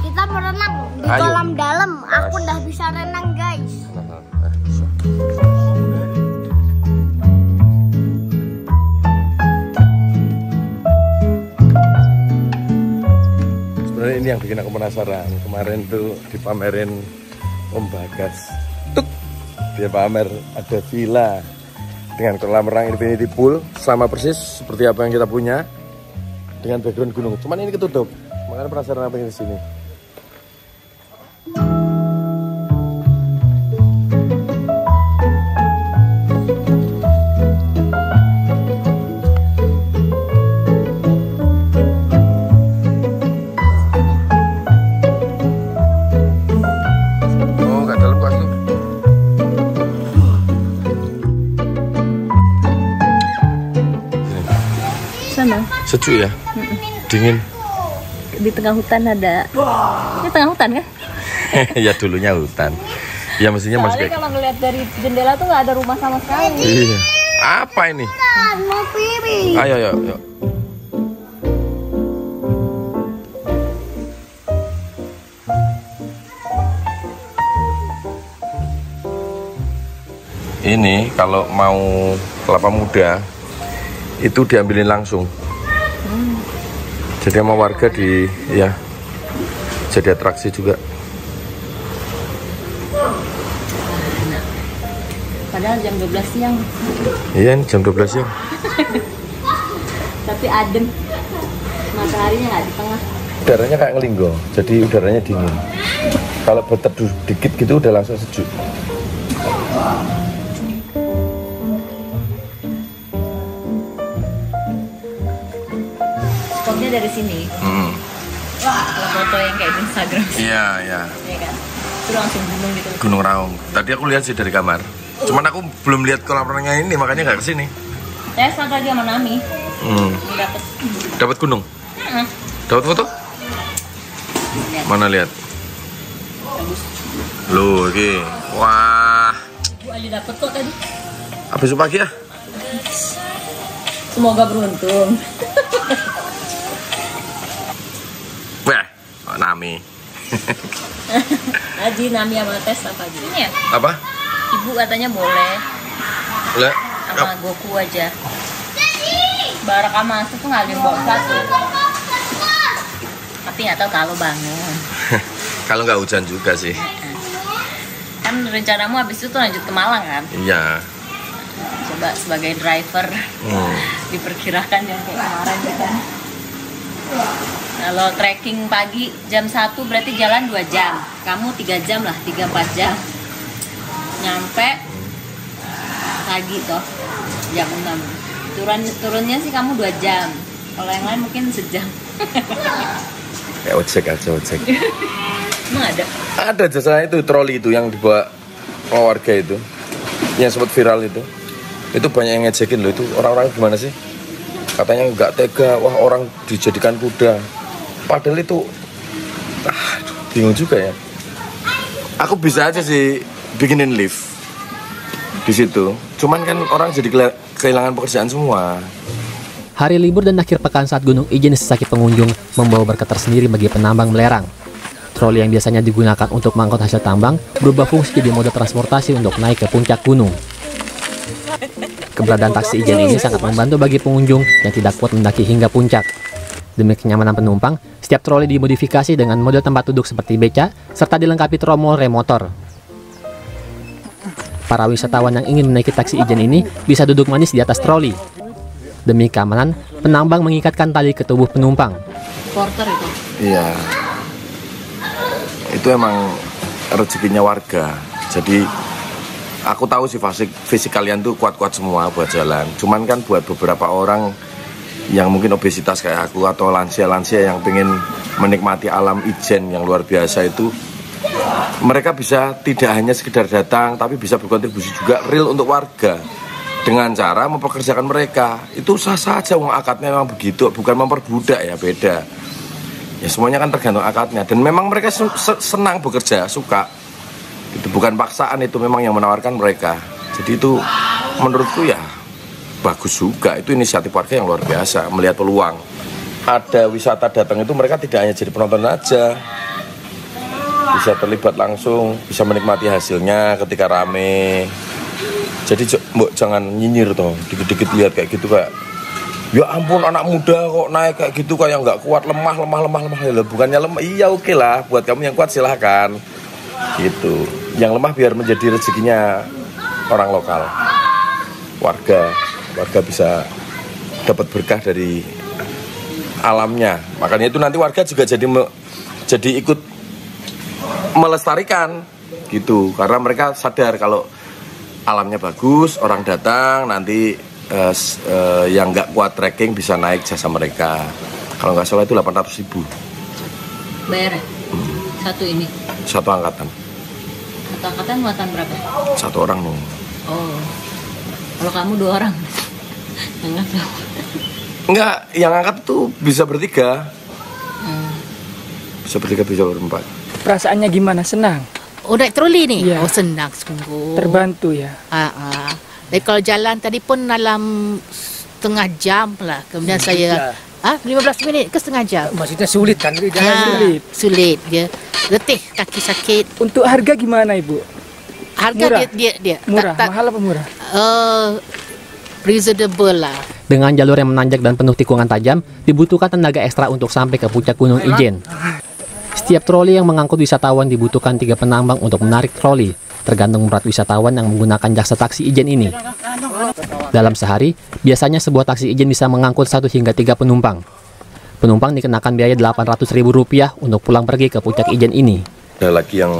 Kita berenang di kolam dalam. Aku udah bisa renang, guys. Sebenarnya ini yang bikin aku penasaran. Kemarin tuh dipamerin Om Bagas. Dia pamer ada villa dengan kolam renang infinity pool sama persis seperti apa yang kita punya dengan background gunung. Cuman ini ketutup. Makanya penasaran apa yang di sini. Sejuk ya? Dingin. Di tengah hutan ada. Ini tengah hutan kan? Ya dulunya hutan. Ya mestinya masih kayak. Kalau ngeliat dari jendela tuh nggak ada rumah sama sekali. Iya. Apa ini? Mau pipi. Ayo, ayo, ayo. Ini kalau mau kelapa muda itu diambilin langsung. Jadi sama warga ya jadi atraksi juga. Padahal jam 12 siang. Iya, jam 12 siang. Tapi adem. Mataharinya nggak di tengah. Udaranya kayak ngelinggo, jadi udaranya dingin. Kalau berteduh dikit gitu udah langsung sejuk. Spotnya dari sini. Kalau foto yang kayak di Instagram. Iya, iya. Iya kan? Itu langsung gunung gitu. Gunung Raung. Tadi aku lihat sih dari kamar. Cuman aku belum lihat kolam renangnya ini, makanya nggak kesini. Saya sama tadi sama Nami. Dapat gunung? Dapat foto? Lihat. Mana lihat? Bagus. Loh, oke. Wah. Bu aja dapet kok tadi. Besok pagi ya? Semoga beruntung. Wah, Nami. Aji, Nami sama tes apa aja? Ini ya? Apa? Ibu katanya boleh. Boleh. Sama Goku aja. Barak sama Asu tuh nggak ada yang bawa satu. Tapi nggak tahu kalau bangun. Kalau nggak hujan juga sih. Kan rencanamu habis itu lanjut ke Malang kan? Iya. Coba sebagai driver diperkirakan yang kayak kemarin gitu. Kalau trekking pagi jam 1 berarti jalan 2 jam. Kamu 3 jam lah, 3-4 jam. Nyampe pagi toh jam 6. Turunnya sih kamu 2 jam. Kalau yang lain mungkin sejam. Ya ojek aja, ojek. Emang ada? Ada jasa itu, troli itu yang dibawa warga itu. Yang sempat viral itu. Itu banyak yang ngejekin loh, itu orang-orang gimana sih? Katanya nggak tega, wah orang dijadikan kuda. Padahal itu, bingung juga ya. Aku bisa aja sih bikinin lift di situ. Cuman kan orang jadi kehilangan pekerjaan semua. Hari libur dan akhir pekan saat Gunung Ijen sesaki pengunjung membawa berkat tersendiri bagi penambang belerang. Troli yang biasanya digunakan untuk mengangkut hasil tambang berubah fungsi jadi moda transportasi untuk naik ke puncak gunung. Keberadaan taksi Ijen ini sangat membantu bagi pengunjung yang tidak kuat mendaki hingga puncak. Demi kenyamanan penumpang, setiap troli dimodifikasi dengan model tempat duduk seperti beca, serta dilengkapi tromol rem motor. Para wisatawan yang ingin menaiki taksi Ijen ini bisa duduk manis di atas troli. Demi keamanan, penambang mengikatkan tali ke tubuh penumpang. Porter itu? Iya. Itu emang rezekinya warga. Jadi aku tahu sih fisik kalian tuh kuat-kuat semua buat jalan. Cuman kan buat beberapa orang yang mungkin obesitas kayak aku atau lansia-lansia yang pengen menikmati alam Ijen yang luar biasa itu, mereka bisa tidak hanya sekedar datang tapi bisa berkontribusi juga real untuk warga dengan cara mempekerjakan mereka. Itu sah saja, wong akadnya memang begitu, bukan memperbudak ya, beda. Ya semuanya kan tergantung akadnya dan memang mereka senang bekerja, suka. Itu bukan paksaan, itu memang yang menawarkan mereka. Jadi itu menurutku ya bagus juga, itu inisiatif warga yang luar biasa melihat peluang. ada wisata datang itu mereka tidak hanya jadi penonton aja, bisa terlibat langsung, bisa menikmati hasilnya ketika rame. Jadi jangan nyinyir toh, dikit-dikit lihat kayak gitu kayak, ya ampun anak muda kok naik kayak gitu kayak nggak kuat, lemah. Bukannya lemah, iya oke lah, buat kamu yang kuat silahkan. Gitu. Yang lemah biar menjadi rezekinya orang lokal, warga bisa dapat berkah dari alamnya. Makanya itu nanti warga juga jadi ikut melestarikan gitu, karena mereka sadar kalau alamnya bagus, orang datang nanti yang nggak kuat trekking bisa naik jasa mereka. Kalau nggak salah itu 800.000 bayar satu ini, satu angkatan muatan berapa? Satu orang dong. Oh, kalau kamu 2 orang enggak, yang angkat tuh bisa bertiga. Bisa bertiga, bisa berempat. Perasaannya gimana? Senang? Oh, naik troli nih? Ya. Oh, senang sungguh. Terbantu ya? Tapi kalau jalan tadi pun dalam setengah jam lah. Kemudian saya 15 minit ke setengah jam. Maksudnya sulit kan? Jalan sulit dia. Letih, kaki sakit. Untuk harga gimana Ibu? Harga murah? dia murah, mahal apa murah? Reasonable lah. Dengan jalur yang menanjak dan penuh tikungan tajam, dibutuhkan tenaga ekstra untuk sampai ke puncak Gunung Ijen. Setiap troli yang mengangkut wisatawan dibutuhkan 3 penambang untuk menarik troli, tergantung berat wisatawan yang menggunakan jasa taksi Ijen ini. Dalam sehari, biasanya sebuah taksi Ijen bisa mengangkut 1 hingga 3 penumpang. Penumpang dikenakan biaya Rp800.000 untuk pulang pergi ke puncak Ijen ini. Ada lagi yang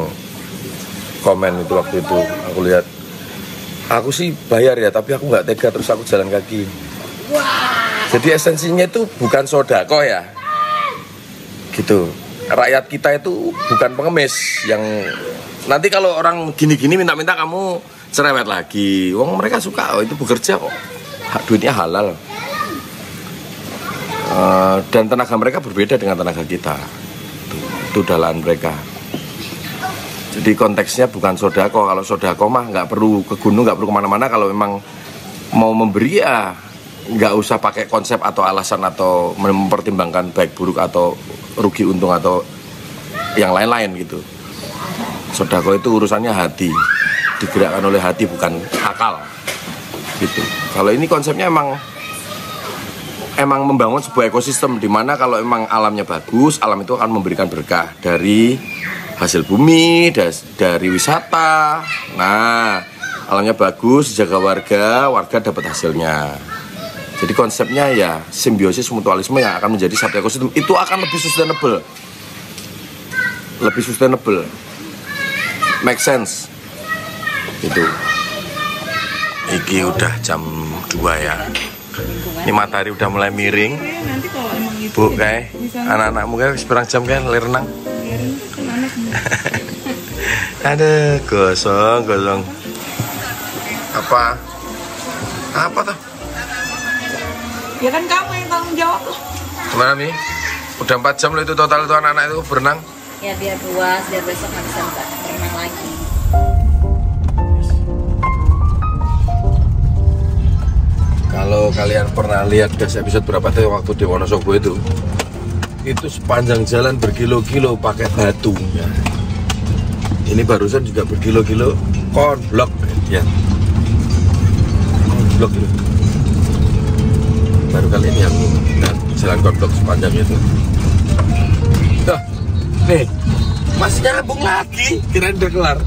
komen itu waktu itu, aku lihat, aku sih bayar ya, tapi aku nggak tega terus aku jalan kaki. Jadi esensinya itu bukan sodako ya, gitu. Rakyat kita itu bukan pengemis yang nanti kalau orang gini-gini minta-minta kamu cerewet lagi. Wong mereka suka, itu bekerja kok, duitnya halal. Dan tenaga mereka berbeda dengan tenaga kita. Itu dalaan mereka. Jadi konteksnya bukan sodako. Kalau sodako mah nggak perlu ke gunung, nggak perlu kemana-mana. Kalau memang mau memberi ya nggak usah pakai konsep atau alasan atau mempertimbangkan baik buruk atau rugi untung atau yang lain-lain gitu. Sodako itu urusannya hati, digerakkan oleh hati bukan akal gitu. Kalau ini konsepnya emang membangun sebuah ekosistem di mana kalau emang alamnya bagus, alam itu akan memberikan berkah dari hasil bumi, dari wisata. Nah, alamnya bagus, jaga warga dapat hasilnya. Jadi konsepnya ya simbiosis mutualisme yang akan menjadi satu ekosistem. Itu akan lebih sustainable. Make sense. Itu. Iki udah jam 2 ya. Ini matahari udah mulai miring. Bu, kayak anak-anakmu kayak seberang jam kayak renang. Aduh, gosong. Apa tuh? Ya kan kamu yang tanggung jawab loh. Gimana Mi? Udah 4 jam loh itu total itu anak-anak itu berenang. Ya biar puas, biar besok nggak bisa berenang lagi. Kalau kalian pernah lihat episode berapa tuh waktu di Wonosobo itu sepanjang jalan berkilo-kilo pakai batu ya. Ini barusan juga berkilo-kilo konblok ya. Konblok itu baru kali ini aku jalan konblok sepanjang itu. Nih masih nyambung lagi, kirain udah kelar.